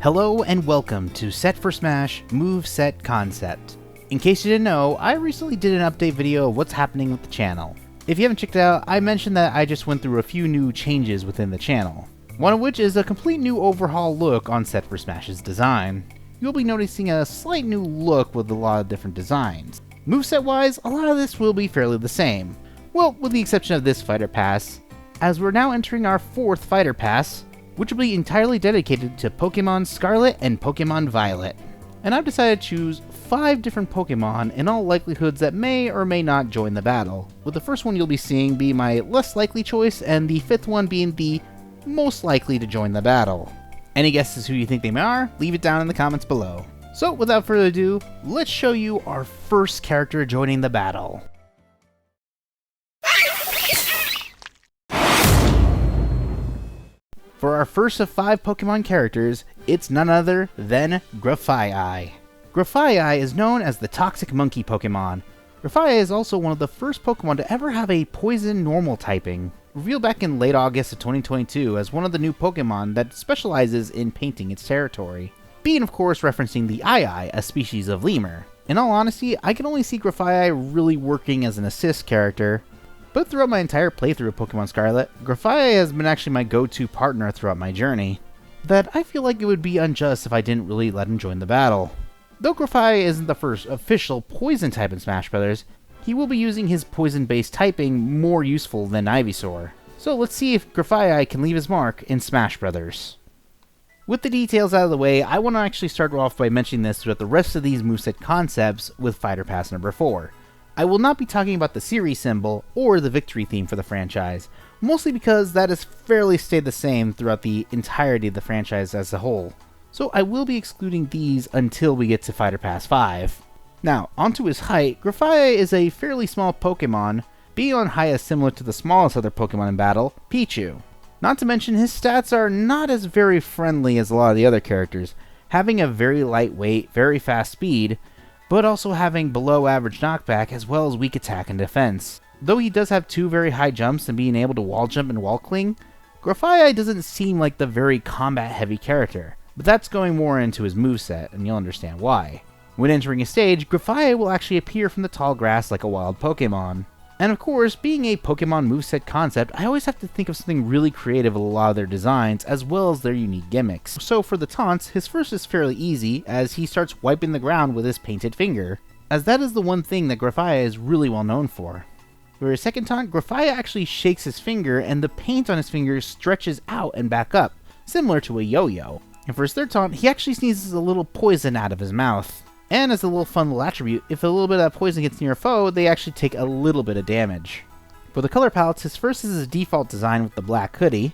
Hello and welcome to Set for Smash Moveset Concept. In case you didn't know, I recently did an update video of what's happening with the channel. If you haven't checked it out, I mentioned that I just went through a few new changes within the channel. One of which is a complete new overhaul look on Set for Smash's design. You'll be noticing a slight new look with a lot of different designs. Moveset wise, a lot of this will be fairly the same. Well, with the exception of this fighter pass, as we're now entering our 4th fighter pass, which will be entirely dedicated to Pokemon Scarlet and Pokemon Violet. And I've decided to choose 5 different Pokemon in all likelihoods that may or may not join the battle, with the first one you'll be seeing be my less likely choice and the 5th one being the most likely to join the battle. Any guesses who you think they are? Leave it down in the comments below. So without further ado, let's show you our first character joining the battle. For our first of 5 Pokemon characters, it's none other than Grafaiai. Grafaiai is known as the Toxic Monkey Pokemon. Grafaiai is also one of the first Pokemon to ever have a Poison Normal typing, revealed back in late August of 2022 as one of the new Pokemon that specializes in painting its territory. Being of course referencing the Ai, a species of lemur. In all honesty, I can only see Grafaiai really working as an assist character, but throughout my entire playthrough of Pokemon Scarlet, Grafaiai has been actually my go-to partner throughout my journey, that I feel like it would be unjust if I didn't really let him join the battle. Though Grafaiai isn't the first official poison type in Smash Bros., he will be using his poison-based typing more useful than Ivysaur. So let's see if Grafaiai can leave his mark in Smash Bros. With the details out of the way, I want to actually start off by mentioning this throughout the rest of these moveset concepts with Fighter Pass number 4. I will not be talking about the series symbol or the victory theme for the franchise, mostly because that has fairly stayed the same throughout the entirety of the franchise as a whole. So I will be excluding these until we get to Fighter Pass 5. Now, onto his height, Grafaiai is a fairly small Pokemon, being on height as similar to the smallest other Pokemon in battle, Pichu. Not to mention his stats are not as very friendly as a lot of the other characters, having a very lightweight, very fast speed, but also having below average knockback as well as weak attack and defense. Though he does have 2 very high jumps and being able to wall jump and wall cling, Grafaiai doesn't seem like the very combat heavy character, but that's going more into his moveset and you'll understand why. When entering a stage, Grafaiai will actually appear from the tall grass like a wild Pokemon. And of course, being a Pokemon moveset concept, I always have to think of something really creative with a lot of their designs, as well as their unique gimmicks. So for the taunts, his first is fairly easy, as he starts wiping the ground with his painted finger, as that is the one thing that Grafaiai is really well known for. For his second taunt, Grafaiai actually shakes his finger, and the paint on his finger stretches out and back up, similar to a yo-yo. And for his third taunt, he actually sneezes a little poison out of his mouth. And as a little fun little attribute, if a little bit of that poison gets near a foe, they actually take a little bit of damage. For the color palettes, his first is his default design with the black hoodie,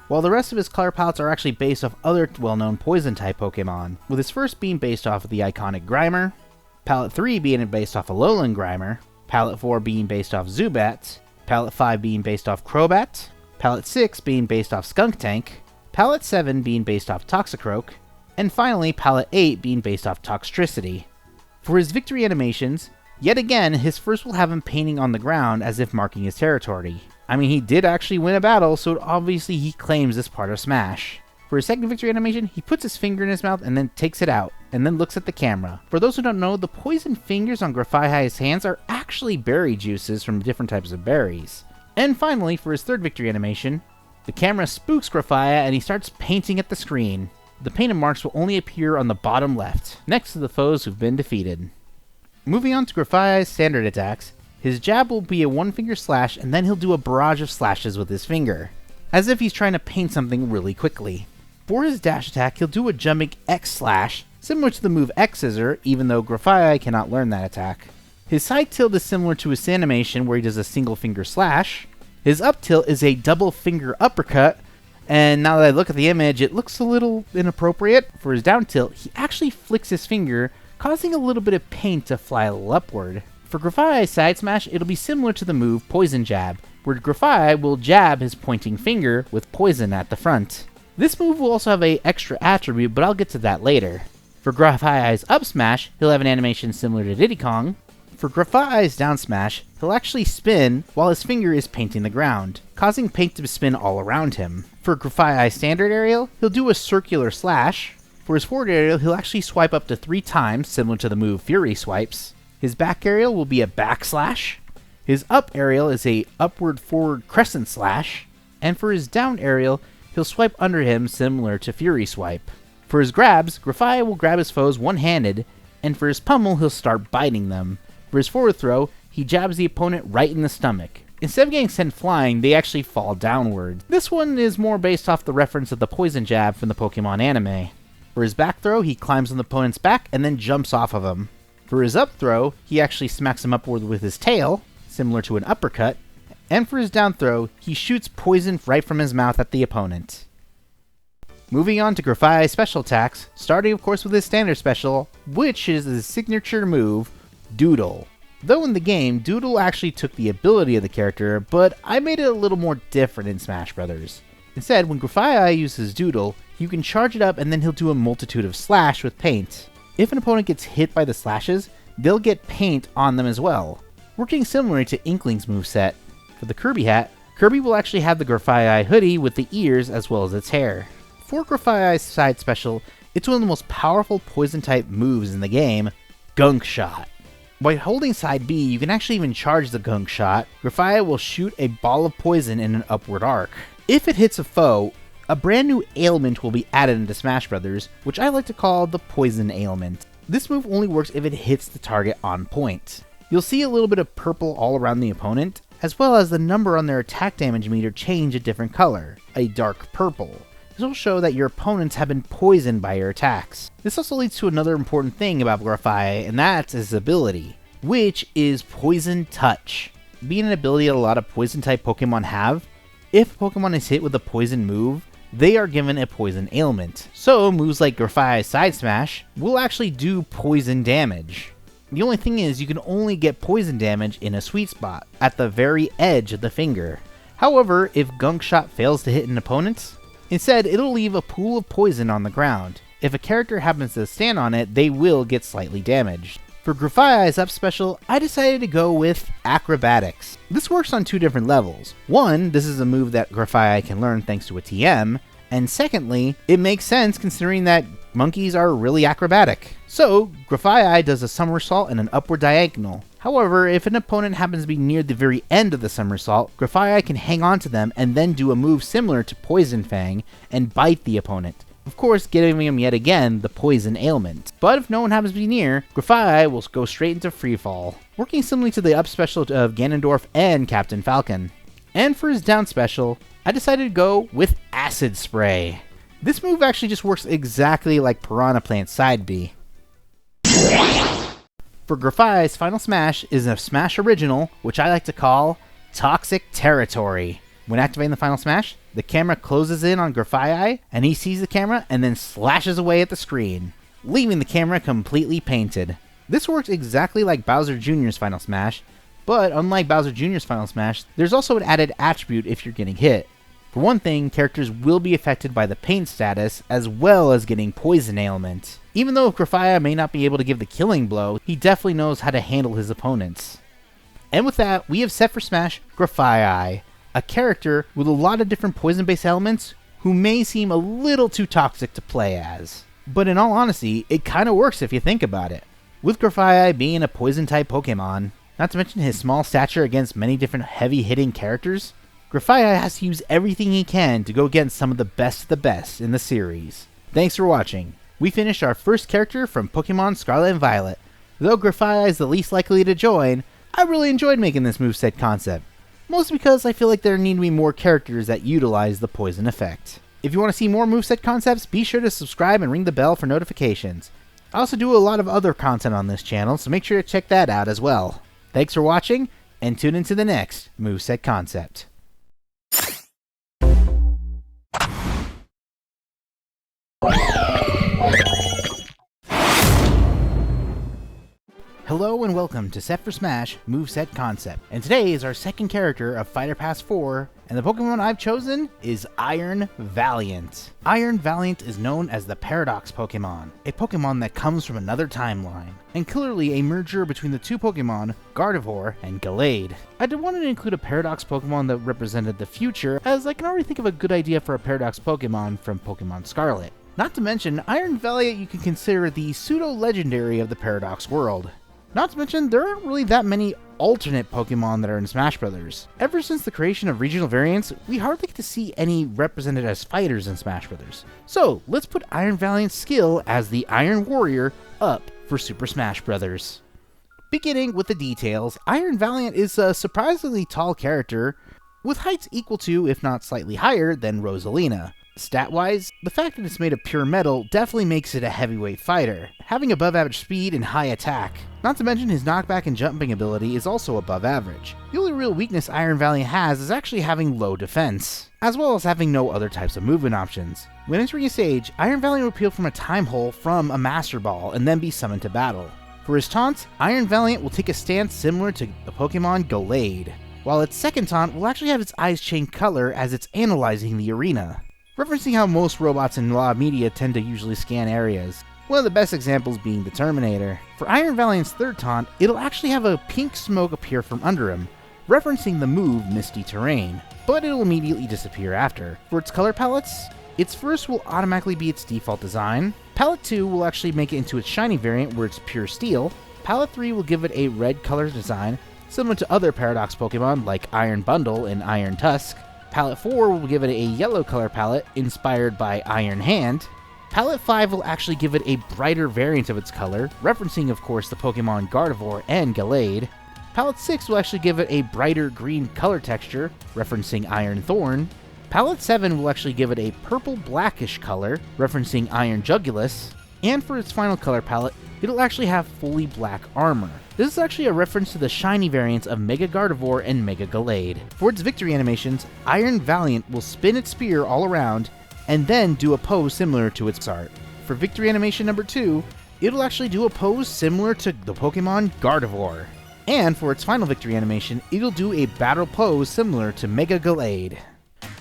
while the rest of his color palettes are actually based off other well-known poison-type Pokemon, with his first being based off of the iconic Grimer, palette 3 being based off Alolan Grimer, palette 4 being based off Zubat, palette 5 being based off Crobat, palette 6 being based off Skuntank, palette 7 being based off Toxicroak, and finally palette 8 being based off Toxtricity. For his victory animations, yet again his first will have him painting on the ground as if marking his territory. I mean, he did actually win a battle, so obviously he claims this part of Smash. For his second victory animation, he puts his finger in his mouth and then takes it out, and then looks at the camera. For those who don't know, the poison fingers on Grafaiai's hands are actually berry juices from different types of berries. And finally, for his third victory animation, the camera spooks Grafaiai and he starts painting at the screen. The painted marks will only appear on the bottom left, next to the foes who've been defeated. Moving on to Grafaiai's standard attacks, his jab will be a one-finger slash and then he'll do a barrage of slashes with his finger, as if he's trying to paint something really quickly. For his dash attack, he'll do a jumping X slash, similar to the move X Scissor, even though Grafaiai cannot learn that attack. His side tilt is similar to his animation where he does a single finger slash. His up tilt is a double finger uppercut, and now that I look at the image, it looks a little inappropriate. For his down tilt, he actually flicks his finger, causing a little bit of paint to fly a little upward. For Grafaiai's side smash, it'll be similar to the move Poison Jab, where Grafaiai will jab his pointing finger with poison at the front. This move will also have an extra attribute, but I'll get to that later. For Grafaiai's up smash, he'll have an animation similar to Diddy Kong. For Grafaiai's down smash, he'll actually spin while his finger is painting the ground, causing paint to spin all around him. For Grafaiai's standard aerial, he'll do a circular slash. For his forward aerial, he'll actually swipe up to 3 times, similar to the move Fury swipes. His back aerial will be a backslash. His up aerial is a upward-forward crescent slash. And for his down aerial, he'll swipe under him, similar to Fury swipe. For his grabs, Grafaiai will grab his foes one-handed, and for his pummel, he'll start biting them. For his forward throw, he jabs the opponent right in the stomach. Instead of getting sent flying, they actually fall downward. This one is more based off the reference of the poison jab from the Pokemon anime. For his back throw, he climbs on the opponent's back and then jumps off of him. For his up throw, he actually smacks him upward with his tail, similar to an uppercut. And for his down throw, he shoots poison right from his mouth at the opponent. Moving on to Grafaiai's special attacks, starting of course with his standard special, which is his signature move, Doodle. Though in the game, Doodle actually took the ability of the character, but I made it a little more different in Smash Bros. Instead, when Grafaiai uses Doodle, you can charge it up and then he'll do a multitude of slash with paint. If an opponent gets hit by the slashes, they'll get paint on them as well, working similarly to Inkling's moveset. For the Kirby hat, Kirby will actually have the Grafaiai hoodie with the ears as well as its hair. For Grafaiai's side special, it's one of the most powerful poison type moves in the game, Gunk Shot. By holding side B, you can actually even charge the Gunk Shot. Grafaiai will shoot a ball of poison in an upward arc. If it hits a foe, a brand new ailment will be added into Smash Bros., which I like to call the Poison Ailment. This move only works if it hits the target on point. You'll see a little bit of purple all around the opponent, as well as the number on their attack damage meter change a different color, a dark purple. This will show that your opponents have been poisoned by your attacks. This also leads to another important thing about Grafaiai, and that's his ability, which is Poison Touch. Being an ability that a lot of poison type Pokemon have, if a Pokemon is hit with a poison move, they are given a poison ailment. So moves like Grafaiai's Side Smash will actually do poison damage. The only thing is you can only get poison damage in a sweet spot, at the very edge of the finger. However, if Gunk Shot fails to hit an opponent, instead it'll leave a pool of poison on the ground. If a character happens to stand on it, they will get slightly damaged. For Grafaiai's up special, I decided to go with Acrobatics. This works on 2 different levels. One, this is a move that Grafaiai can learn thanks to a TM, and secondly, it makes sense considering that monkeys are really acrobatic. So, Grafaiai does a somersault and an upward diagonal. However, if an opponent happens to be near the very end of the somersault, Grafaiai can hang on to them and then do a move similar to Poison Fang and bite the opponent. Of course, giving him yet again the poison ailment. But if no one happens to be near, Grafaiai will go straight into freefall, working similarly to the up special of Ganondorf and Captain Falcon. And for his down special, I decided to go with Acid Spray. This move actually just works exactly like Piranha Plant's side B. For Grafaiai's final smash is a smash original, which I like to call Toxic Territory. When activating the final smash, the camera closes in on Grafaiai, and he sees the camera and then slashes away at the screen, leaving the camera completely painted. This works exactly like Bowser Jr.'s final smash, but unlike Bowser Jr.'s final smash, there's also an added attribute if you're getting hit. For one thing, characters will be affected by the paint status, as well as getting poison ailment. Even though Grafaiai may not be able to give the killing blow, he definitely knows how to handle his opponents. And with that, we have set for Smash Grafaiai, a character with a lot of different poison-based elements who may seem a little too toxic to play as. But in all honesty, it kinda works if you think about it. With Grafaiai being a poison-type Pokemon, not to mention his small stature against many different heavy-hitting characters, Grafaiai has to use everything he can to go against some of the best in the series. Thanks for watching. We finished our first character from Pokemon Scarlet and Violet. Though Grafaiai is the least likely to join, I really enjoyed making this moveset concept. Mostly because I feel like there need to be more characters that utilize the poison effect. If you want to see more moveset concepts, be sure to subscribe and ring the bell for notifications. I also do a lot of other content on this channel, so make sure to check that out as well. Thanks for watching, and tune into the next moveset concept. Hello and welcome to Set for Smash Moveset Concept, and today is our second character of Fighter Pass 4, and the Pokemon I've chosen is Iron Valiant. Iron Valiant is known as the Paradox Pokemon, a Pokemon that comes from another timeline, and clearly a merger between the two Pokemon, Gardevoir and Gallade. I did want to include a Paradox Pokemon that represented the future, as I can already think of a good idea for a Paradox Pokemon from Pokemon Scarlet. Not to mention, Iron Valiant you can consider the pseudo-legendary of the Paradox world. Not to mention, there aren't really that many alternate Pokemon that are in Smash Bros. Ever since the creation of regional variants, we hardly get to see any represented as fighters in Smash Bros. So, let's put Iron Valiant's skill as the Iron Warrior up for Super Smash Bros. Beginning with the details, Iron Valiant is a surprisingly tall character, with heights equal to, if not slightly higher, than Rosalina. Stat-wise, the fact that it's made of pure metal definitely makes it a heavyweight fighter, having above average speed and high attack. Not to mention his knockback and jumping ability is also above average. The only real weakness Iron Valiant has is actually having low defense, as well as having no other types of movement options. When entering a stage, Iron Valiant will appeal from a time hole from a Master Ball and then be summoned to battle. For his taunts, Iron Valiant will take a stance similar to the Pokemon Gallade, while its second taunt will actually have its eyes change color as it's analyzing the arena, referencing how most robots in law media tend to usually scan areas. One of the best examples being the Terminator. For Iron Valiant's third taunt, it'll actually have a pink smoke appear from under him, referencing the move Misty Terrain, but it'll immediately disappear after. For its color palettes, its first will automatically be its default design, Palette 2 will actually make it into its shiny variant where it's pure steel, Palette 3 will give it a red color design, similar to other Paradox Pokemon like Iron Bundle and Iron Tusk, Palette 4 will give it a yellow color palette inspired by Iron Hand. Palette 5 will actually give it a brighter variant of its color, referencing of course the Pokemon Gardevoir and Gallade. Palette 6 will actually give it a brighter green color texture, referencing Iron Thorn. Palette 7 will actually give it a purple blackish color, referencing Iron Jugulus. And for its final color palette, it'll actually have fully black armor. This is actually a reference to the shiny variants of Mega Gardevoir and Mega Gallade. For its victory animations, Iron Valiant will spin its spear all around and then do a pose similar to its art. For victory animation number 2, it'll actually do a pose similar to the Pokemon Gardevoir. And for its final victory animation, it'll do a battle pose similar to Mega Gallade.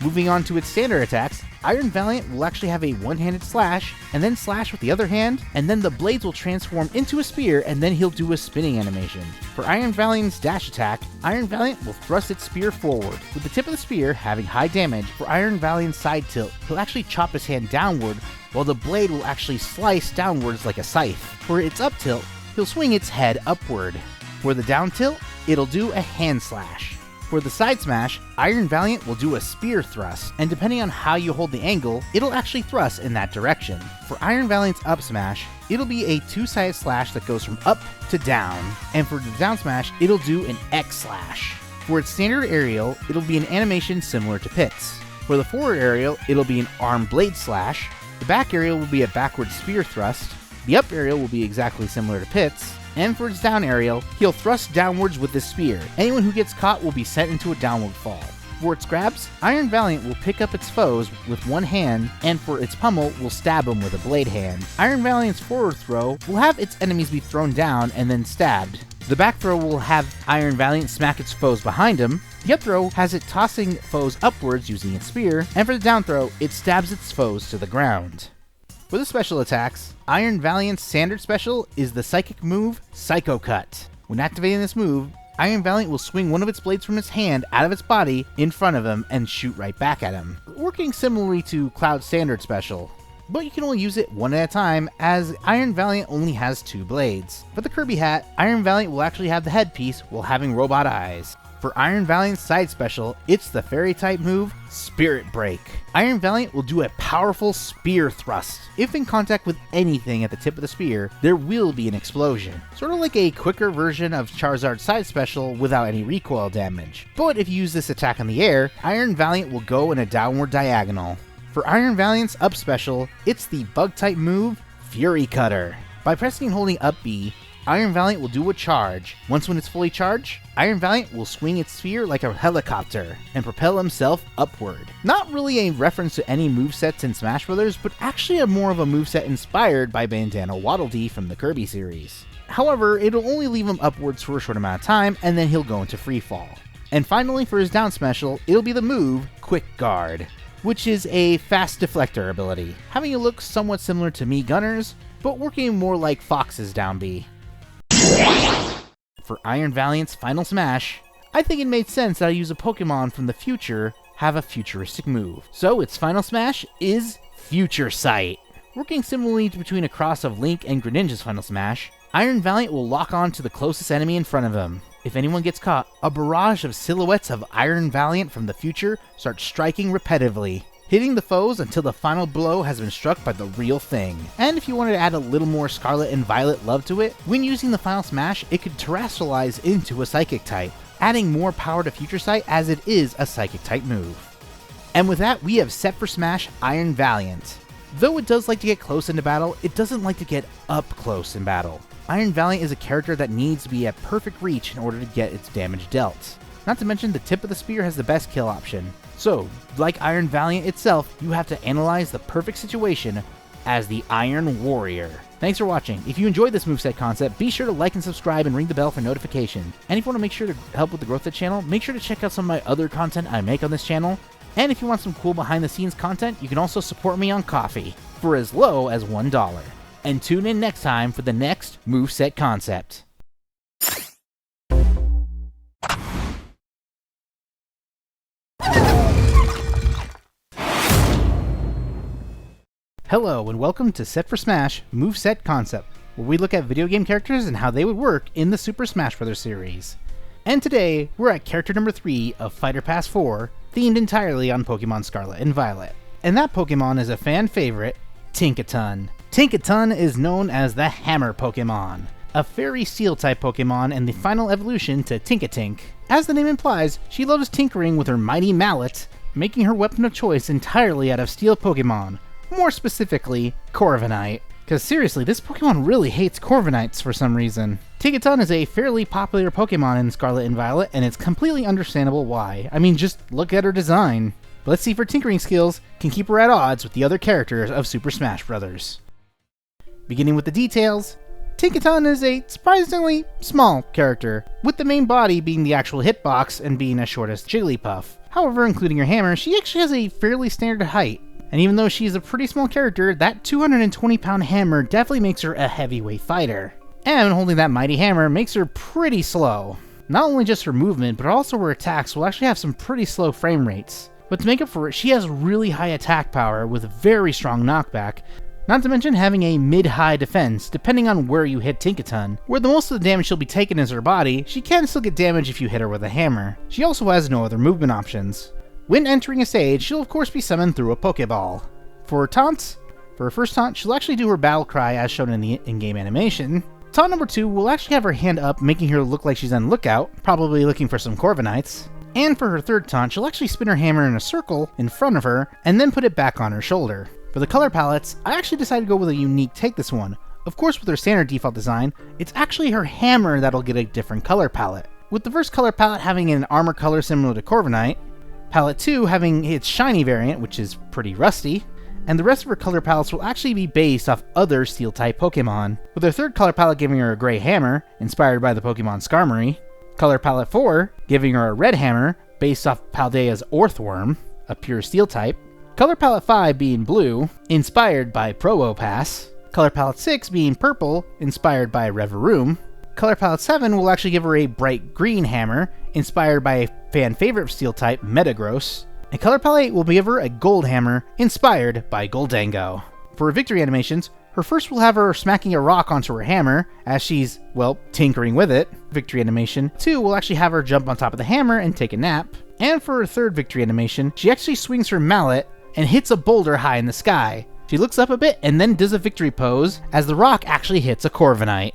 Moving on to its standard attacks, Iron Valiant will actually have a one-handed slash, and then slash with the other hand, and then the blades will transform into a spear, and then he'll do a spinning animation. For Iron Valiant's dash attack, Iron Valiant will thrust its spear forward, with the tip of the spear having high damage. For Iron Valiant's side tilt, he'll actually chop his hand downward, while the blade will actually slice downwards like a scythe. For its up tilt, he'll swing its head upward. For the down tilt, it'll do a hand slash. For the side smash, Iron Valiant will do a spear thrust, and depending on how you hold the angle, it'll actually thrust in that direction. For Iron Valiant's up smash, it'll be a two-sided slash that goes from up to down, and for the down smash, it'll do an X slash. For its standard aerial, it'll be an animation similar to Pit's. For the forward aerial, it'll be an arm blade slash, the back aerial will be a backward spear thrust, the up aerial will be exactly similar to Pit's, and for its down aerial, he'll thrust downwards with his spear. Anyone who gets caught will be sent into a downward fall. For its grabs, Iron Valiant will pick up its foes with one hand, and for its pummel, will stab them with a blade hand. Iron Valiant's forward throw will have its enemies be thrown down and then stabbed. The back throw will have Iron Valiant smack its foes behind him. The up throw has it tossing foes upwards using its spear, and for the down throw, it stabs its foes to the ground. For the special attacks, Iron Valiant's standard special is the psychic move, Psycho Cut. When activating this move, Iron Valiant will swing one of its blades from its hand out of its body in front of him and shoot right back at him, working similarly to Cloud's standard special. But you can only use it one at a time, as Iron Valiant only has 2 blades. For the Kirby hat, Iron Valiant will actually have the headpiece while having robot eyes. For Iron Valiant's side special, it's the fairy type move, Spirit Break. Iron Valiant will do a powerful spear thrust. If in contact with anything at the tip of the spear, there will be an explosion. Sort of like a quicker version of Charizard's side special without any recoil damage. But if you use this attack in the air, Iron Valiant will go in a downward diagonal. For Iron Valiant's up special, it's the bug type move, Fury Cutter. By pressing and holding up B, Iron Valiant will do a charge. Once when it's fully charged, Iron Valiant will swing its sphere like a helicopter and propel himself upward. Not really a reference to any movesets in Smash Bros., but actually more of a moveset inspired by Bandana Waddle Dee from the Kirby series. However, it'll only leave him upwards for a short amount of time, and then he'll go into free fall. And finally, for his down special, it'll be the move, Quick Guard, which is a fast deflector ability, having it look somewhat similar to Mii Gunner's, but working more like Fox's down B. For Iron Valiant's final smash, I think it made sense that I use a Pokemon from the future have a futuristic move. So its final smash is Future Sight. Working similarly between a cross of Link and Greninja's Final Smash, Iron Valiant will lock on to the closest enemy in front of him. If anyone gets caught, a barrage of silhouettes of Iron Valiant from the future starts striking repetitively, hitting the foes until the final blow has been struck by the real thing. And if you wanted to add a little more Scarlet and Violet love to it, when using the Final Smash, it could terrestrialize into a Psychic type, adding more power to Future Sight as it is a Psychic type move. And with that, we have set for Smash Iron Valiant. Though it does like to get close into battle, it doesn't like to get up close in battle. Iron Valiant is a character that needs to be at perfect reach in order to get its damage dealt. Not to mention the tip of the spear has the best kill option. So, like Iron Valiant itself, you have to analyze the perfect situation as the Iron Warrior. Thanks for watching. If you enjoyed this moveset concept, be sure to like and subscribe and ring the bell for notification. And if you want to make sure to help with the growth of the channel, make sure to check out some of my other content I make on this channel. And if you want some cool behind the scenes content, you can also support me on Ko-fi for as low as $1. And tune in next time for the next moveset concept. Hello and welcome to Set for Smash Moveset Concept, where we look at video game characters and how they would work in the Super Smash Bros. Series. And today, we're at character number 3 of Fighter Pass 4, themed entirely on Pokemon Scarlet and Violet. And that Pokemon is a fan favorite, Tinkaton. Tinkaton is known as the Hammer Pokemon, a fairy steel-type Pokemon and the final evolution to Tinkatink. As the name implies, she loves tinkering with her mighty mallet, making her weapon of choice entirely out of steel Pokemon, more specifically, Corviknight. Cause seriously, this Pokemon really hates Corviknights for some reason. Tinkaton is a fairly popular Pokemon in Scarlet and Violet, and it's completely understandable why. I mean, just look at her design. But let's see if her tinkering skills can keep her at odds with the other characters of Super Smash Bros. Beginning with the details, Tinkaton is a surprisingly small character, with the main body being the actual hitbox and being as short as Jigglypuff. However, including her hammer, she actually has a fairly standard height. And even though she's a pretty small character, that 220-pound hammer definitely makes her a heavyweight fighter. And holding that mighty hammer makes her pretty slow. Not only just her movement, but also her attacks will actually have some pretty slow frame rates. But to make up for it, she has really high attack power with very strong knockback, not to mention having a mid-high defense, depending on where you hit Tinkaton. Where the most of the damage she'll be taking is her body, she can still get damage if you hit her with a hammer. She also has no other movement options. When entering a stage, she'll of course be summoned through a Pokeball. For her taunts, for her first taunt, she'll actually do her battle cry as shown in the in-game animation. Taunt number 2 will actually have her hand up, making her look like she's on lookout, probably looking for some Corviknights. And for her third taunt, she'll actually spin her hammer in a circle in front of her, and then put it back on her shoulder. For the color palettes, I actually decided to go with a unique take this one. Of course, with her standard default design, it's actually her hammer that'll get a different color palette. With the first color palette having an armor color similar to Corviknight, palette 2 having its shiny variant, which is pretty rusty, and the rest of her color palettes will actually be based off other steel-type Pokemon, with her third color palette giving her a gray hammer, inspired by the Pokemon Skarmory, color palette 4 giving her a red hammer, based off Paldea's Orthworm, a pure steel type, color palette 5 being blue, inspired by Probopass, color palette 6 being purple, inspired by Reverum, color palette 7 will actually give her a bright green hammer, inspired by a fan favorite steel type, Metagross, and color palette 8 will give her a gold hammer, inspired by Goldango. For her victory animations, her first will have her smacking a rock onto her hammer, as she's, well, tinkering with it. Victory animation 2 will actually have her jump on top of the hammer and take a nap. And for her third victory animation, she actually swings her mallet and hits a boulder high in the sky. She looks up a bit and then does a victory pose, as the rock actually hits a Corviknight.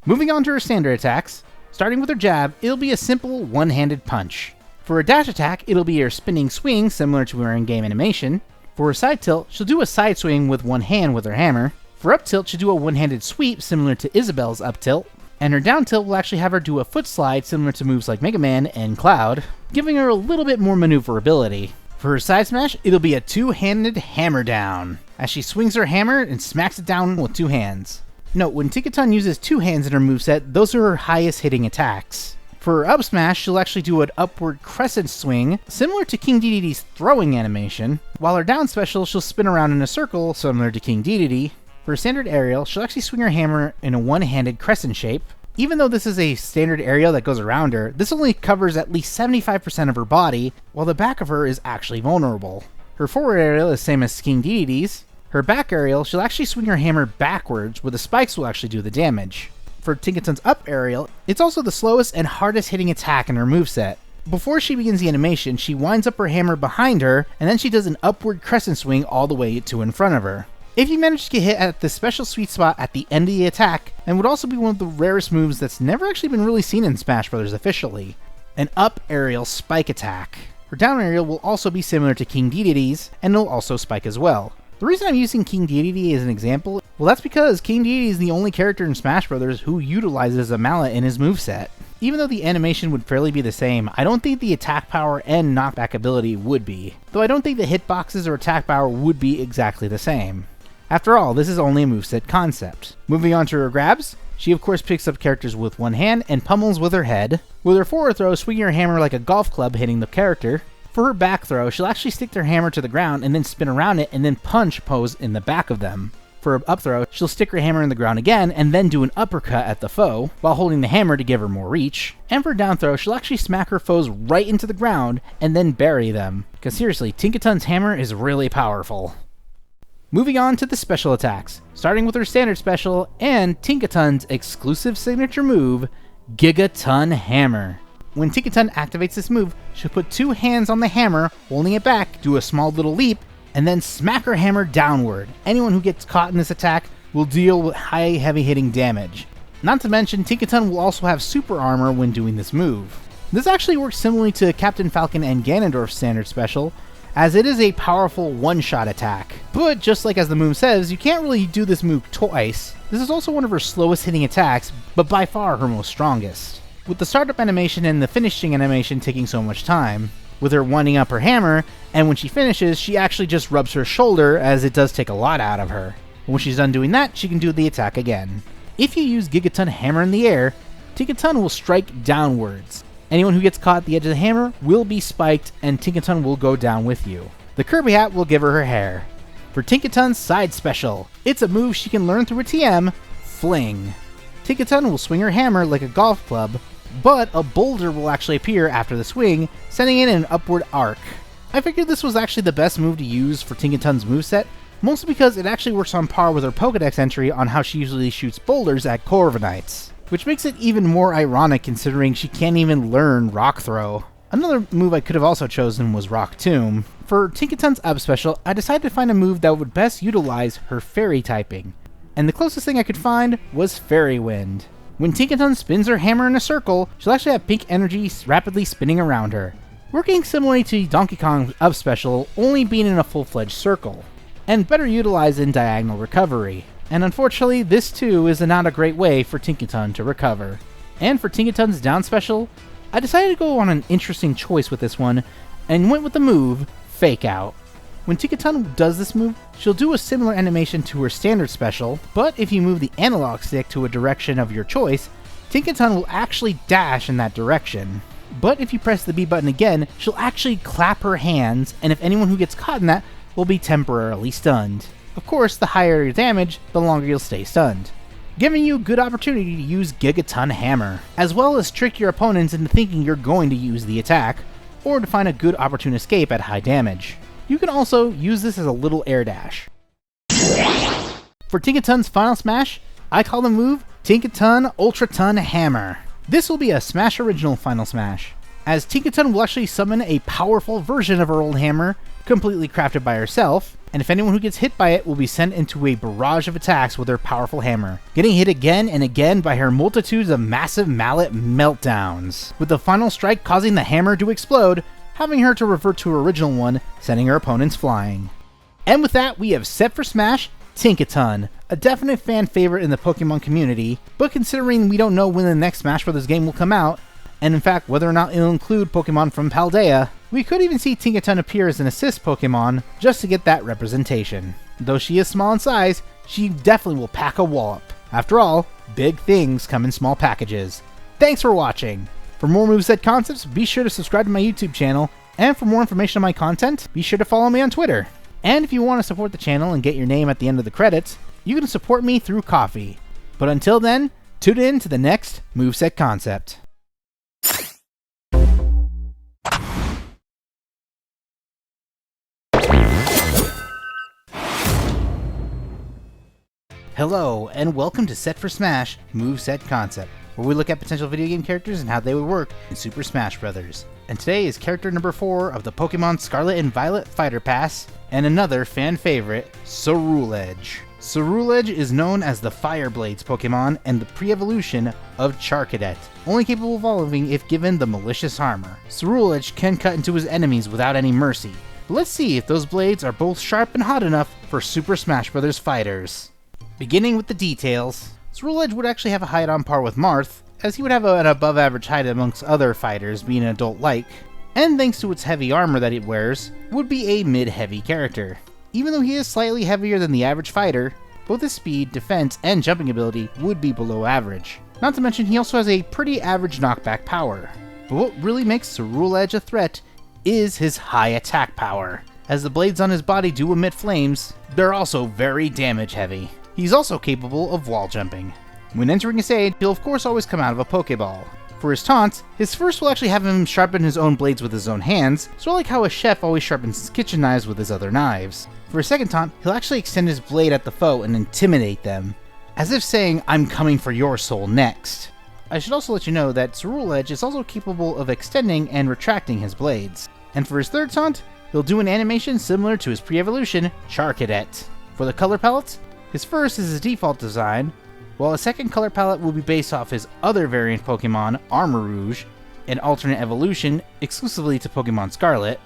Moving on to her standard attacks, starting with her jab, it'll be a simple one-handed punch. For her dash attack, it'll be her spinning swing, similar to her in-game animation. For her side tilt, she'll do a side swing with one hand with her hammer. For up tilt, she'll do a one-handed sweep, similar to Isabelle's up tilt. And her down tilt will actually have her do a foot slide, similar to moves like Mega Man and Cloud, giving her a little bit more maneuverability. For her side smash, it'll be a two-handed hammer down, as she swings her hammer and smacks it down with two hands. Note, when Tinkaton uses two hands in her moveset, those are her highest hitting attacks. For her up smash, she'll actually do an upward crescent swing, similar to King Dedede's throwing animation, while her down special, she'll spin around in a circle, similar to King Dedede. For her standard aerial, she'll actually swing her hammer in a one-handed crescent shape. Even though this is a standard aerial that goes around her, this only covers at least 75% of her body, while the back of her is actually vulnerable. Her forward aerial is same as King Dedede's. Her back aerial, she'll actually swing her hammer backwards, where the spikes will actually do the damage. For Tinkaton's up aerial, it's also the slowest and hardest hitting attack in her moveset. Before she begins the animation, she winds up her hammer behind her, and then she does an upward crescent swing all the way to in front of her. If you manage to get hit at this special sweet spot at the end of the attack, and would also be one of the rarest moves that's never actually been really seen in Smash Bros. Officially, an up aerial spike attack. Her down aerial will also be similar to King Dedede's, and it'll also spike as well. The reason I'm using King Dedede as an example, well, that's because King Dedede is the only character in Smash Bros. Who utilizes a mallet in his moveset. Even though the animation would fairly be the same, I don't think the attack power and knockback ability would be. Though I don't think the hitboxes or attack power would be exactly the same. After all, this is only a moveset concept. Moving on to her grabs, she of course picks up characters with one hand and pummels with her head. With her forward throw, swinging her hammer like a golf club hitting the character. For her back throw, she'll actually stick her hammer to the ground and then spin around it and then punch pose in the back of them. For her up throw, she'll stick her hammer in the ground again and then do an uppercut at the foe, while holding the hammer to give her more reach. And for her down throw, she'll actually smack her foes right into the ground and then bury them. Because seriously, Tinkaton's hammer is really powerful. Moving on to the special attacks, starting with her standard special and Tinkaton's exclusive signature move, Gigaton Hammer. When Tinkaton activates this move, she'll put two hands on the hammer, holding it back, do a small little leap, and then smack her hammer downward. Anyone who gets caught in this attack will deal with high heavy hitting damage. Not to mention, Tinkaton will also have super armor when doing this move. This actually works similarly to Captain Falcon and Ganondorf's standard special, as it is a powerful one-shot attack. But just like as the move says, you can't really do this move twice. This is also one of her slowest hitting attacks, but by far her most strongest. With the startup animation and the finishing animation taking so much time, with her winding up her hammer, and when she finishes, she actually just rubs her shoulder, as it does take a lot out of her. When she's done doing that, she can do the attack again. If you use Gigaton Hammer in the air, Tinkaton will strike downwards. Anyone who gets caught at the edge of the hammer will be spiked, and Tinkaton will go down with you. The Kirby hat will give her hair. For Tinkaton's side special, it's a move she can learn through a TM, Fling. Tinkaton will swing her hammer like a golf club, but a boulder will actually appear after the swing, sending it in an upward arc. I figured this was actually the best move to use for Tinkaton's moveset, mostly because it actually works on par with her Pokédex entry on how she usually shoots boulders at Corviknights, which makes it even more ironic considering she can't even learn Rock Throw. Another move I could have also chosen was Rock Tomb. For Tinkaton's up special, I decided to find a move that would best utilize her fairy typing, and the closest thing I could find was Fairy Wind. When Tinkaton spins her hammer in a circle, she'll actually have pink energy rapidly spinning around her, working similarly to Donkey Kong's up special, only being in a full-fledged circle, and better utilized in diagonal recovery. And unfortunately, this too is not a great way for Tinkaton to recover. And for Tinkaton's down special, I decided to go on an interesting choice with this one, and went with the move, Fake Out. When Tinkaton does this move, she'll do a similar animation to her standard special, but if you move the analog stick to a direction of your choice, Tinkaton will actually dash in that direction. But if you press the B button again, she'll actually clap her hands, and if anyone who gets caught in that will be temporarily stunned. Of course, the higher your damage, the longer you'll stay stunned, giving you a good opportunity to use Gigaton Hammer, as well as trick your opponents into thinking you're going to use the attack, or to find a good opportune escape at high damage. You can also use this as a little air dash. For Tinkaton's final smash, I call the move Tinkaton Ultraton Hammer. This will be a Smash Original final smash, as Tinkaton will actually summon a powerful version of her old hammer, completely crafted by herself, and if anyone who gets hit by it will be sent into a barrage of attacks with her powerful hammer, getting hit again and again by her multitudes of massive mallet meltdowns, with the final strike causing the hammer to explode, having her to revert to her original one, sending her opponents flying. And with that, we have set for Smash, Tinkaton, a definite fan favorite in the Pokemon community, but considering we don't know when the next Smash Bros. Game will come out, and in fact whether or not it'll include Pokemon from Paldea, we could even see Tinkaton appear as an assist Pokemon just to get that representation. Though she is small in size, she definitely will pack a wallop. After all, big things come in small packages. Thanks for watching! For more moveset concepts, be sure to subscribe to my YouTube channel, and for more information on my content, be sure to follow me on Twitter. And if you want to support the channel and get your name at the end of the credits, you can support me through Ko-fi. But until then, tune in to the next moveset concept. Hello, and welcome to Set for Smash Moveset Concept, where we look at potential video game characters and how they would work in Super Smash Bros. And today is character number 4 of the Pokemon Scarlet and Violet Fighter Pass, and another fan favorite, Ceruledge. Ceruledge is known as the Fire Blades Pokemon and the pre-evolution of Charcadet, only capable of evolving if given the malicious armor. Ceruledge can cut into his enemies without any mercy, but let's see if those blades are both sharp and hot enough for Super Smash Bros. Fighters. Beginning with the details, Ceruledge would actually have a height on par with Marth, as he would have an above average height amongst other fighters, being an adult-like, and thanks to its heavy armor that it wears, would be a mid-heavy character. Even though he is slightly heavier than the average fighter, both his speed, defense, and jumping ability would be below average. Not to mention he also has a pretty average knockback power. But what really makes Ceruledge a threat is his high attack power. As the blades on his body do emit flames, they're also very damage heavy. He's also capable of wall jumping. When entering a stage, he'll of course always come out of a Pokeball. For his taunts, his first will actually have him sharpen his own blades with his own hands, sort of like how a chef always sharpens his kitchen knives with his other knives. For his second taunt, he'll actually extend his blade at the foe and intimidate them, as if saying, "I'm coming for your soul next." I should also let you know that Ceruledge is also capable of extending and retracting his blades. And for his third taunt, he'll do an animation similar to his pre-evolution, Charcadet. For the color palettes, his first is his default design, while his second color palette will be based off his other variant Pokemon, Armarouge, an alternate evolution exclusively to Pokemon Scarlet.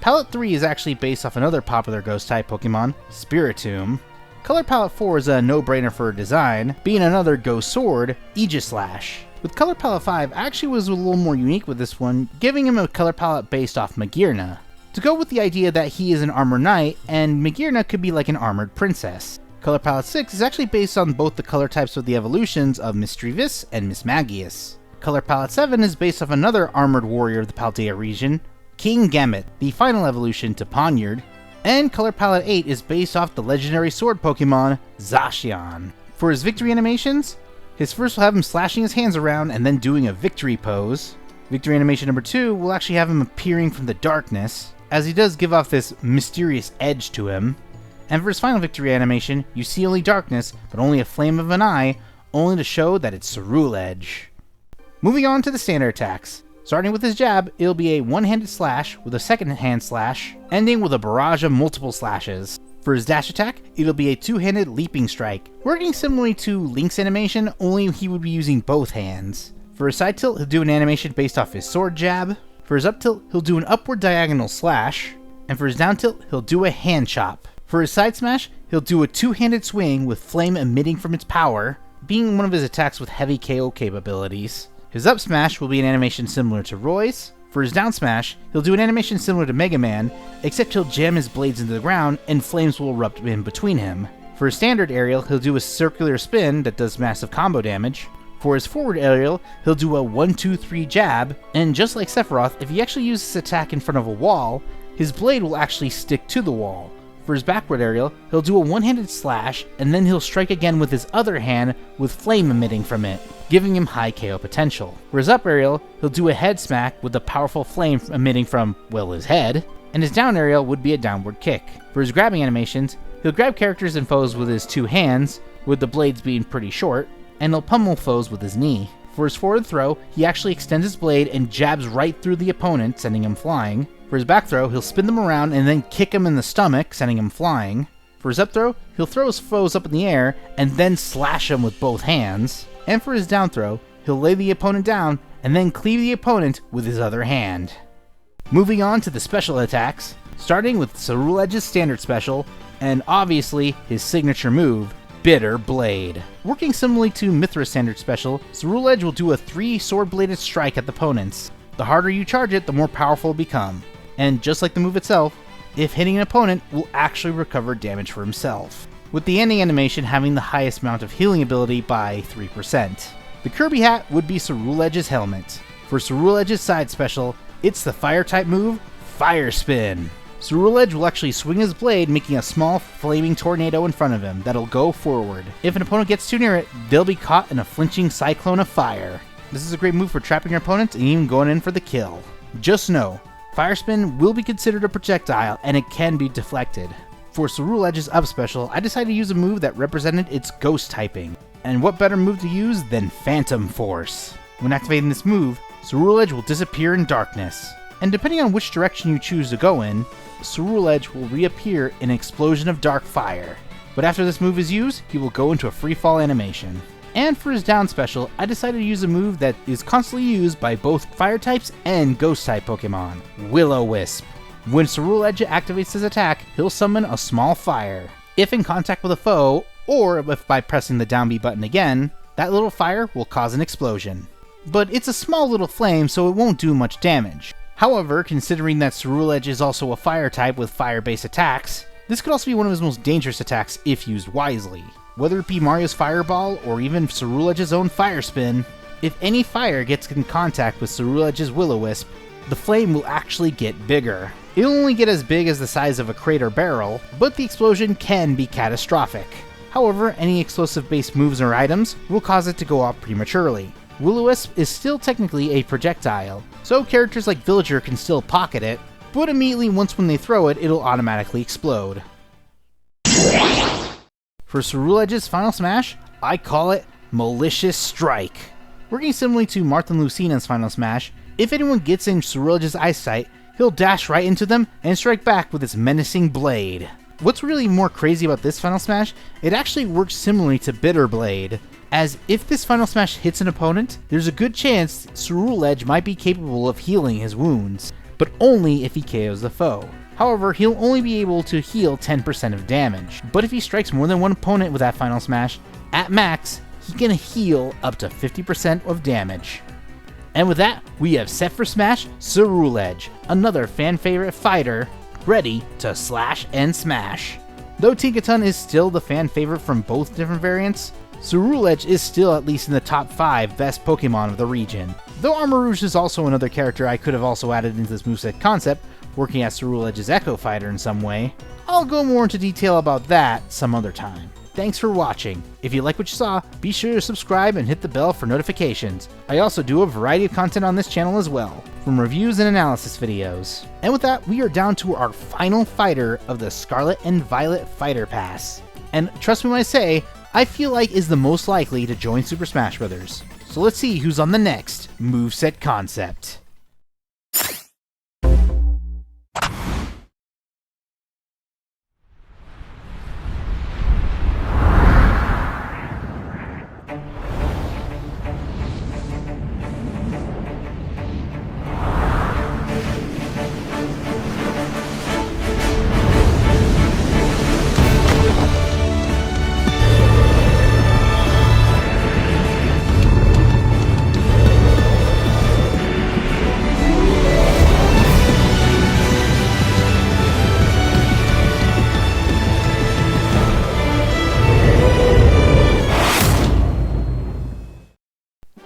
Palette 3 is actually based off another popular Ghost-type Pokemon, Spiritomb. Color Palette 4 is a no-brainer for a design, being another Ghost Sword, Aegislash. With Color Palette 5 actually was a little more unique with this one, giving him a color palette based off Magearna, to go with the idea that he is an Armored Knight, and Magearna could be like an Armored Princess. Color Palette 6 is actually based on both the color types of the evolutions of Misdreavus and Mismagius. Color Palette 7 is based off another armored warrior of the Paldea region, King Gambit, the final evolution to Poniard. And Color Palette 8 is based off the legendary sword Pokemon, Zacian. For his victory animations, his first will have him slashing his hands around and then doing a victory pose. Victory animation number 2 will actually have him appearing from the darkness, as he does give off this mysterious edge to him. And for his final victory animation, you see only darkness, but only a flame of an eye, only to show that it's Ceruledge. Moving on to the standard attacks. Starting with his jab, it'll be a one-handed slash with a second-hand slash, ending with a barrage of multiple slashes. For his dash attack, it'll be a two-handed leaping strike, working similarly to Link's animation, only he would be using both hands. For his side tilt, he'll do an animation based off his sword jab. For his up tilt, he'll do an upward diagonal slash. And for his down tilt, he'll do a hand chop. For his side smash, he'll do a two-handed swing with flame emitting from its power, being one of his attacks with heavy KO capabilities. His up smash will be an animation similar to Roy's. For his down smash, he'll do an animation similar to Mega Man, except he'll jam his blades into the ground and flames will erupt in between him. For his standard aerial, he'll do a circular spin that does massive combo damage. For his forward aerial, he'll do a 1-2-3 jab, and just like Sephiroth, if he actually uses this attack in front of a wall, his blade will actually stick to the wall. For his backward aerial, he'll do a one-handed slash, and then he'll strike again with his other hand with flame emitting from it, giving him high KO potential. For his up aerial, he'll do a head smack with a powerful flame emitting from, well, his head, and his down aerial would be a downward kick. For his grabbing animations, he'll grab characters and foes with his two hands, with the blades being pretty short, and he'll pummel foes with his knee. For his forward throw, he actually extends his blade and jabs right through the opponent, sending him flying. For his back throw, he'll spin them around and then kick him in the stomach, sending him flying. For his up throw, he'll throw his foes up in the air and then slash them with both hands. And for his down throw, he'll lay the opponent down and then cleave the opponent with his other hand. Moving on to the special attacks, starting with Ceruledge's standard special, and obviously his signature move, Bitter Blade. Working similarly to Mithra's standard special, Ceruledge will do a 3 sword-bladed strike at the opponents. The harder you charge it, the more powerful it'll become. And just like the move itself, if hitting an opponent, will actually recover damage for himself, with the ending animation having the highest amount of healing ability by 3%. The Kirby hat would be Ceruledge's helmet. For Ceruledge's side special, it's the fire-type move, Fire Spin. Ceruledge will actually swing his blade, making a small flaming tornado in front of him that'll go forward. If an opponent gets too near it, they'll be caught in a flinching cyclone of fire. This is a great move for trapping your opponent and even going in for the kill. Just know, Fire Spin will be considered a projectile and it can be deflected. For Ceruledge's up special, I decided to use a move that represented its ghost typing. And what better move to use than Phantom Force? When activating this move, Ceruledge will disappear in darkness. And depending on which direction you choose to go in, Ceruledge will reappear in an explosion of dark fire. But after this move is used, he will go into a freefall animation. And for his down special, I decided to use a move that is constantly used by both fire types and ghost type Pokemon, Will-O-Wisp. When Ceruledge activates his attack, he'll summon a small fire. If in contact with a foe, or if by pressing the down B button again, that little fire will cause an explosion. But it's a small little flame, so it won't do much damage. However, considering that Ceruledge is also a fire type with fire-based attacks, this could also be one of his most dangerous attacks if used wisely. Whether it be Mario's Fireball or even Ceruledge's own Fire Spin, if any fire gets in contact with Ceruledge's Will-O-Wisp, the flame will actually get bigger. It'll only get as big as the size of a crate or barrel, but the explosion can be catastrophic. However, any explosive-based moves or items will cause it to go off prematurely. Will-O-Wisp is still technically a projectile, so characters like Villager can still pocket it, but immediately once when they throw it, it'll automatically explode. For Ceruledge's final smash, I call it Malicious Strike. Working similarly to Martha Lucina's final smash, if anyone gets in Ceruledge's eyesight, he'll dash right into them and strike back with its menacing blade. What's really more crazy about this final smash, it actually works similarly to Bitter Blade, as if this final smash hits an opponent, there's a good chance Ceruledge might be capable of healing his wounds, but only if he KOs the foe. However, he'll only be able to heal 10% of damage, but if he strikes more than one opponent with that final smash, at max, he can heal up to 50% of damage. And with that, we have set for Smash Ceruledge, another fan favorite fighter, ready to slash and smash. Though Tinkaton is still the fan favorite from both different variants, Ceruledge is still at least in the top 5 best Pokemon of the region. Though Armarouge is also another character I could have also added into this moveset concept, working as Ceruledge's Echo Fighter in some way, I'll go more into detail about that some other time. Thanks for watching. If you like what you saw, be sure to subscribe and hit the bell for notifications. I also do a variety of content on this channel as well, from reviews and analysis videos. And with that, we are down to our final fighter of the Scarlet and Violet Fighter Pass. And trust me when I say, I feel like is the most likely to join Super Smash Bros. So let's see who's on the next moveset concept.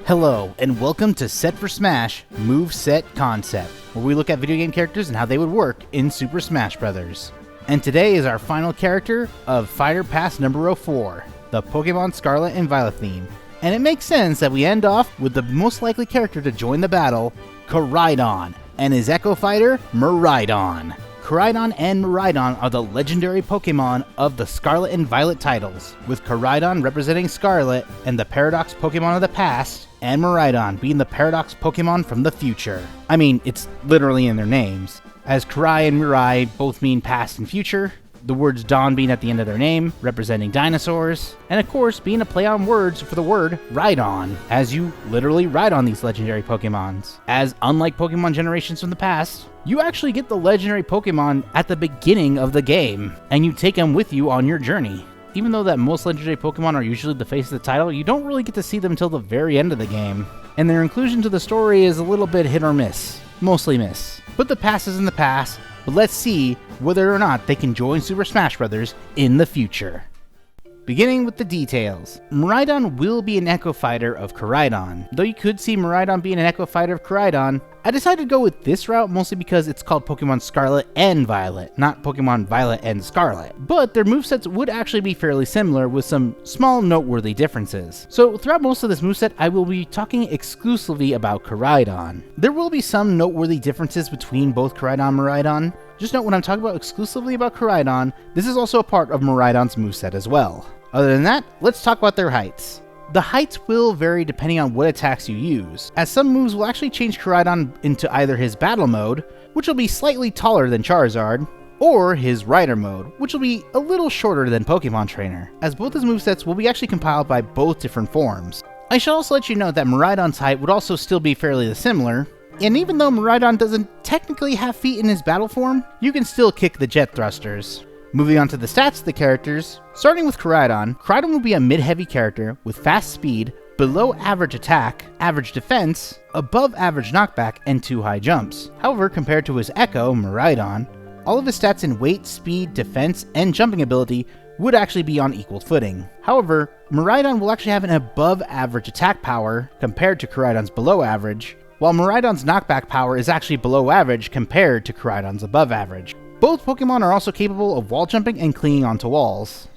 Hello, and welcome to Set for Smash Moveset Concept, where we look at video game characters and how they would work in Super Smash Bros. And today is our final character of Fighter Pass number 04, the Pokemon Scarlet and Violet theme. And it makes sense that we end off with the most likely character to join the battle, Koraidon, and his Echo Fighter, Miraidon. Koraidon and Miraidon are the legendary Pokemon of the Scarlet and Violet titles, with Koraidon representing Scarlet and the Paradox Pokemon of the past, and Miraidon being the Paradox Pokemon from the future. I mean, it's literally in their names, as Karai and Mirai both mean past and future, the words Don being at the end of their name, representing dinosaurs, and of course being a play on words for the word Ride-On, as you literally ride on these legendary Pokemons. As unlike Pokemon generations from the past, you actually get the legendary Pokemon at the beginning of the game, and you take them with you on your journey. Even though that most legendary Pokemon are usually the face of the title, you don't really get to see them till the very end of the game, and their inclusion to the story is a little bit hit or miss. Mostly miss. But the past is in the past, but let's see whether or not they can join Super Smash Bros. In the future. Beginning with the details, Miraidon will be an Echo Fighter of Koraidon. Though you could see Miraidon being an Echo Fighter of Koraidon, I decided to go with this route mostly because it's called Pokemon Scarlet and Violet, not Pokemon Violet and Scarlet. But their movesets would actually be fairly similar with some small noteworthy differences. So throughout most of this moveset, I will be talking exclusively about Koraidon. There will be some noteworthy differences between both Koraidon and Miraidon. Just note when I'm talking about exclusively about Koraidon, this is also a part of Miraidon's moveset as well. Other than that, let's talk about their heights. The heights will vary depending on what attacks you use, as some moves will actually change Koraidon into either his battle mode, which will be slightly taller than Charizard, or his rider mode, which will be a little shorter than Pokemon Trainer, as both his movesets will be actually compiled by both different forms. I should also let you know that Miraidon's height would also still be fairly similar, and even though Miraidon doesn't technically have feet in his battle form, you can still kick the jet thrusters. Moving on to the stats of the characters, starting with Koraidon, Koraidon will be a mid-heavy character with fast speed, below average attack, average defense, above average knockback, and 2 high jumps. However, compared to his Echo, Miraidon, all of his stats in weight, speed, defense, and jumping ability would actually be on equal footing. However, Miraidon will actually have an above average attack power compared to Koraidon's below average, while Miraidon's knockback power is actually below average compared to Koraidon's above average. Both Pokemon are also capable of wall jumping and clinging onto walls.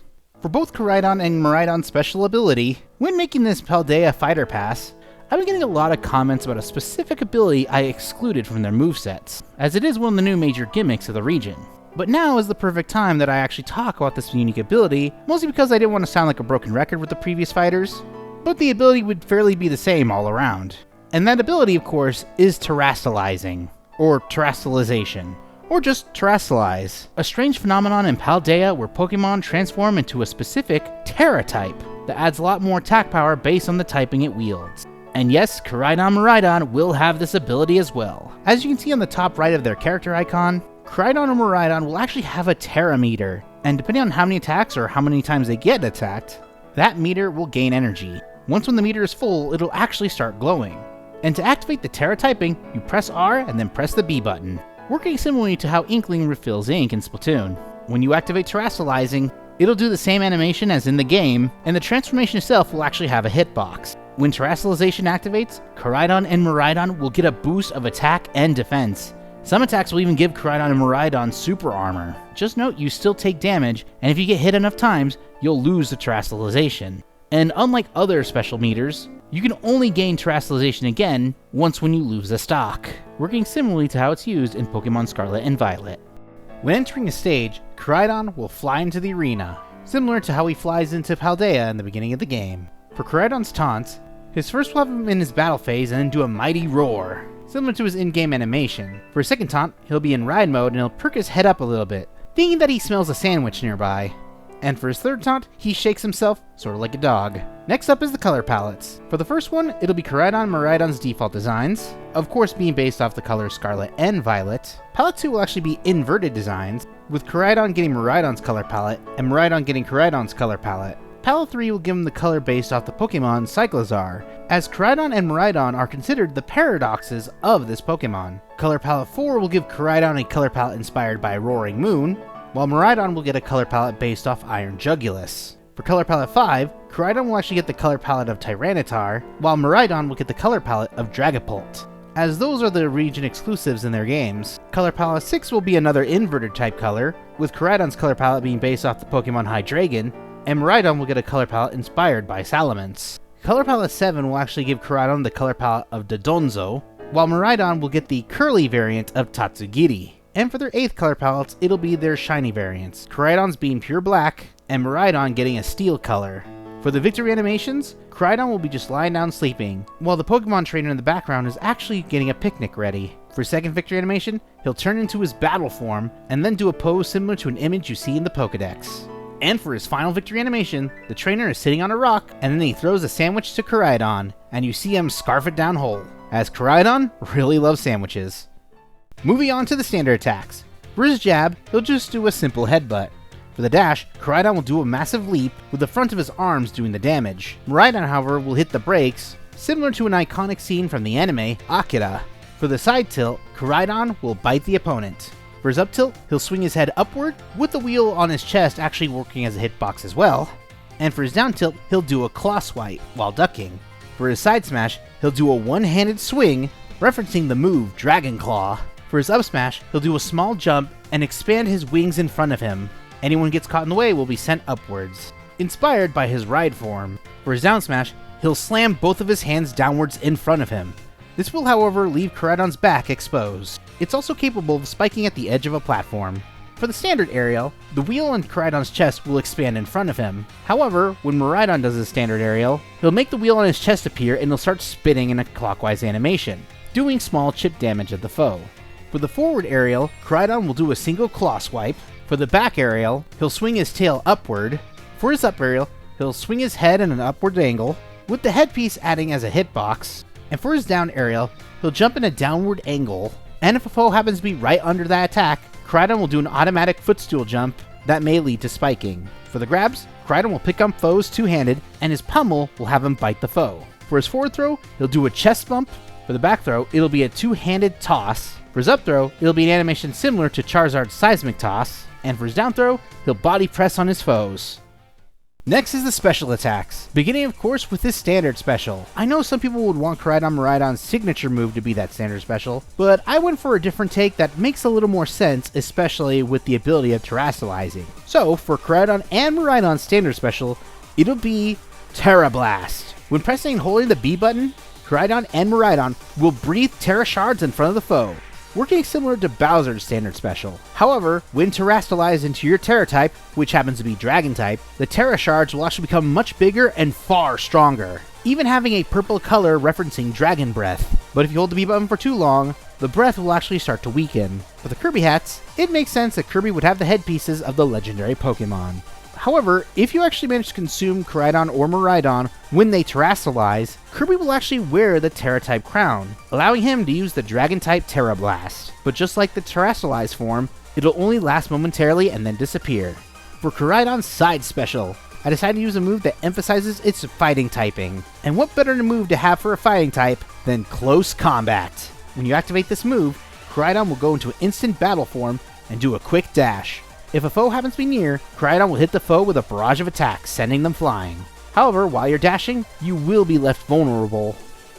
For both Koraidon and Miraidon's special ability, when making this Paldea Fighter Pass, I've been getting a lot of comments about a specific ability I excluded from their movesets, as it is one of the new major gimmicks of the region. But now is the perfect time that I actually talk about this unique ability, mostly because I didn't want to sound like a broken record with the previous fighters, but the ability would fairly be the same all around. And that ability, of course, is Terastallizing, or Terastallization, or just Terastallize, a strange phenomenon in Paldea where Pokemon transform into a specific Terra type that adds a lot more attack power based on the typing it wields. And yes, Koraidon Miraidon will have this ability as well. As you can see on the top right of their character icon, Koraidon and Miraidon will actually have a Terra meter, and depending on how many attacks or how many times they get attacked, that meter will gain energy. Once when the meter is full, it'll actually start glowing. And to activate the Terra typing, you press R and then press the B button, working similarly to how Inkling refills ink in Splatoon. When you activate Terastallizing, it'll do the same animation as in the game, and the transformation itself will actually have a hitbox. When Terastallization activates, Koraidon and Miraidon will get a boost of attack and defense. Some attacks will even give Koraidon and Miraidon super armor. Just note you still take damage, and if you get hit enough times, you'll lose the Terastallization. And unlike other special meters, you can only gain Terastallization again once when you lose a stock, working similarly to how it's used in Pokemon Scarlet and Violet. When entering a stage, Koraidon will fly into the arena, similar to how he flies into Paldea in the beginning of the game. For Koraidon's taunts, his first will have him in his battle phase and then do a mighty roar, similar to his in-game animation. For his second taunt, he'll be in ride mode and he'll perk his head up a little bit, thinking that he smells a sandwich nearby. And for his third taunt, he shakes himself, sort of like a dog. Next up is the color palettes. For the first one, it'll be Koraidon and Miraidon's default designs, of course being based off the colors Scarlet and Violet. Palette 2 will actually be inverted designs, with Koraidon getting Miraidon's color palette, and Miraidon getting Koraidon's color palette. Palette 3 will give him the color based off the Pokemon Cyclizar, as Koraidon and Miraidon are considered the paradoxes of this Pokemon. Color Palette 4 will give Koraidon a color palette inspired by Roaring Moon, while Miraidon will get a color palette based off Iron Jugulus. For Color Palette 5, Koraidon will actually get the color palette of Tyranitar, while Miraidon will get the color palette of Dragapult. As those are the region exclusives in their games, Color Palette 6 will be another inverted type color, with Koraidon's color palette being based off the Pokemon Hydreigon, and Miraidon will get a color palette inspired by Salamence. Color Palette 7 will actually give Koraidon the color palette of Dodonzo, while Miraidon will get the curly variant of Tatsugiri. And for their 8th color palettes, it'll be their shiny variants, Koraidon's being pure black, and Miraidon getting a steel color. For the victory animations, Koraidon will be just lying down sleeping, while the Pokemon trainer in the background is actually getting a picnic ready. For his second victory animation, he'll turn into his battle form, and then do a pose similar to an image you see in the Pokedex. And for his final victory animation, the trainer is sitting on a rock, and then he throws a sandwich to Koraidon, and you see him scarf it down whole, as Koraidon really loves sandwiches. Moving on to the standard attacks. For his jab, he'll just do a simple headbutt. For the dash, Koraidon will do a massive leap, with the front of his arms doing the damage. Miraidon, however, will hit the brakes, similar to an iconic scene from the anime, Akira. For the side tilt, Koraidon will bite the opponent. For his up tilt, he'll swing his head upward, with the wheel on his chest actually working as a hitbox as well. And for his down tilt, he'll do a claw swipe while ducking. For his side smash, he'll do a one-handed swing, referencing the move Dragon Claw. For his up smash, he'll do a small jump and expand his wings in front of him. Anyone who gets caught in the way will be sent upwards, inspired by his ride form. For his down smash, he'll slam both of his hands downwards in front of him. This will, however, leave Koraidon's back exposed. It's also capable of spiking at the edge of a platform. For the standard aerial, the wheel on Koraidon's chest will expand in front of him. However, when Miraidon does his standard aerial, he'll make the wheel on his chest appear and he'll start spinning in a clockwise animation, doing small chip damage at the foe. For the forward aerial, Koraidon will do a single claw swipe. For the back aerial, he'll swing his tail upward. For his up aerial, he'll swing his head in an upward angle, with the headpiece acting as a hitbox. And for his down aerial, he'll jump in a downward angle. And if a foe happens to be right under that attack, Koraidon will do an automatic footstool jump that may lead to spiking. For the grabs, Koraidon will pick up foes two-handed, and his pummel will have him bite the foe. For his forward throw, he'll do a chest bump. For the back throw, it'll be a two-handed toss. For his up throw, it'll be an animation similar to Charizard's seismic toss. And for his down throw, he'll body press on his foes. Next is the special attacks, beginning of course with his standard special. I know some people would want Koraidon Miraidon's signature move to be that standard special, but I went for a different take that makes a little more sense, especially with the ability of terastallizing. So for Koraidon and Miraidon's standard special, it'll be Terra Blast. When pressing and holding the B button, Koraidon and Miraidon will breathe Terra Shards in front of the foe, working similar to Bowser's standard special. However, when terastallized into your Terra type, which happens to be Dragon type, the Terra Shards will actually become much bigger and far stronger, even having a purple color referencing Dragon Breath. But if you hold the B button for too long, the breath will actually start to weaken. For the Kirby hats, it makes sense that Kirby would have the headpieces of the legendary Pokémon. However, if you actually manage to consume Koraidon or Miraidon when they terastallize, Kirby will actually wear the Terra-type crown, allowing him to use the Dragon-type Terra Blast. But just like the terastallized form, it'll only last momentarily and then disappear. For Koraidon's side special, I decided to use a move that emphasizes its fighting typing. And what better move to have for a fighting type than Close Combat? When you activate this move, Koraidon will go into an instant battle form and do a quick dash. If a foe happens to be near, Koraidon will hit the foe with a barrage of attacks, sending them flying. However, while you're dashing, you will be left vulnerable,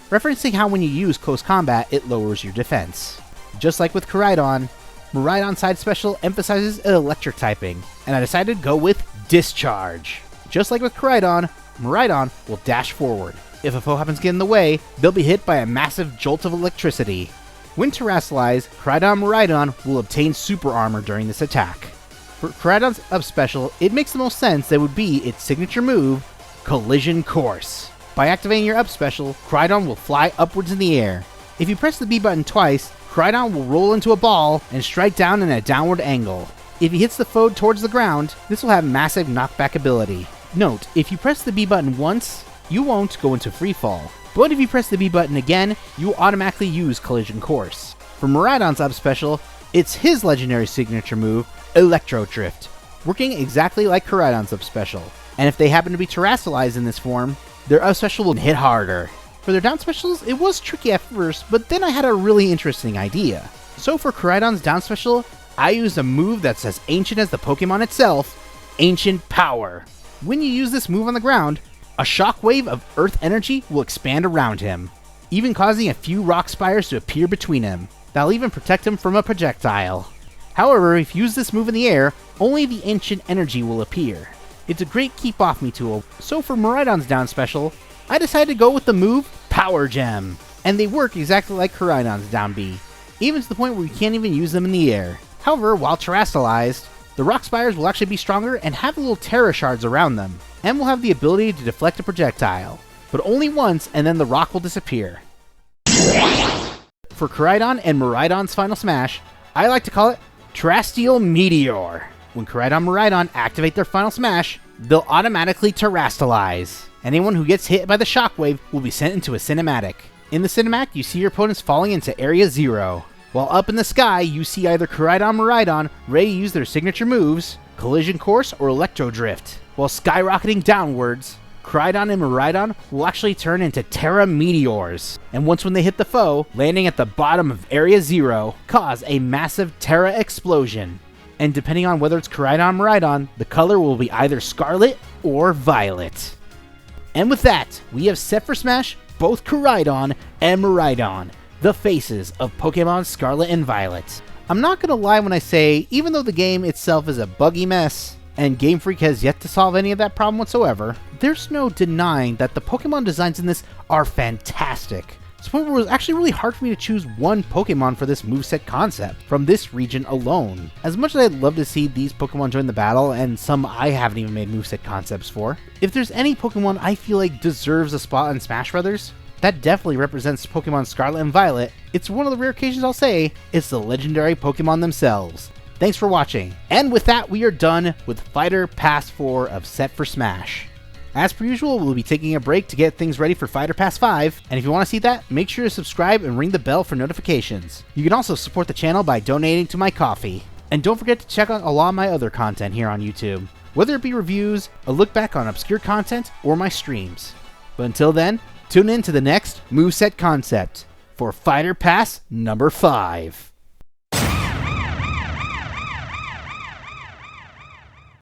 referencing how when you use Close Combat, it lowers your defense. Just like with Koraidon, Miraidon's side special emphasizes electric typing, and I decided to go with Discharge. Just like with Koraidon, Miraidon will dash forward. If a foe happens to get in the way, they'll be hit by a massive jolt of electricity. When terastallized, Koraidon Miraidon will obtain super armor during this attack. For Koraidon's up special, it makes the most sense that would be its signature move, Collision Course. By activating your up special, Koraidon will fly upwards in the air. If you press the B button twice, Koraidon will roll into a ball and strike down in a downward angle. If he hits the foe towards the ground, this will have massive knockback ability. Note, if you press the B button once, you won't go into free fall. But if you press the B button again, you will automatically use Collision Course. For Miraidon's up special, it's his legendary signature move, Electro Drift, working exactly like Koraidon's up special. And if they happen to be terastallized in this form, their up special will hit harder. For their down specials, it was tricky at first, but then I had a really interesting idea. So for Koraidon's down special, I used a move that's as ancient as the Pokemon itself, Ancient Power. When you use this move on the ground, a shockwave of earth energy will expand around him, even causing a few rock spires to appear between him. That'll even protect him from a projectile. However, if you use this move in the air, only the ancient energy will appear. It's a great keep off me tool, so for Miraidon's down special, I decided to go with the move Power Gem. And they work exactly like Koraidon's down B, even to the point where you can't even use them in the air. However, while terastallized, the rock spires will actually be stronger and have little Terra Shards around them, and will have the ability to deflect a projectile, but only once and then the rock will disappear. For Koraidon and Miraidon's final smash, I like to call it Terrestrial Meteor. When Koraidon and Miraidon activate their final smash, they'll automatically terastallize. Anyone who gets hit by the shockwave will be sent into a cinematic. In the cinematic, you see your opponents falling into Area 0. While up in the sky, you see either Koraidon or Miraidon ready to use their signature moves, Collision Course or Electro Drift. While skyrocketing downwards, Koraidon and Miraidon will actually turn into Terra Meteors, and once when they hit the foe, landing at the bottom of Area 0, cause a massive Terra explosion. And depending on whether it's Koraidon or Miraidon, the color will be either Scarlet or Violet. And with that, we have set for Smash both Koraidon and Miraidon, the faces of Pokemon Scarlet and Violet. I'm not gonna lie when I say, even though the game itself is a buggy mess, and Game Freak has yet to solve any of that problem whatsoever, there's no denying that the Pokemon designs in this are fantastic. to the point where it was actually really hard for me to choose one Pokemon for this moveset concept from this region alone. As much as I'd love to see these Pokemon join the battle, and some I haven't even made moveset concepts for, if there's any Pokemon I feel like deserves a spot in Smash Brothers, that definitely represents Pokemon Scarlet and Violet. It's one of the rare occasions I'll say it's the legendary Pokemon themselves. Thanks for watching, and with that we are done with Fighter Pass 4 of Set for Smash. As per usual, we'll be taking a break to get things ready for Fighter Pass 5, and if you want to see that, make sure to subscribe and ring the bell for notifications. You can also support the channel by donating to my Ko-fi. And don't forget to check out a lot of my other content here on YouTube, whether it be reviews, a look back on obscure content, or my streams. But until then, tune in to the next moveset concept for Fighter Pass number 5.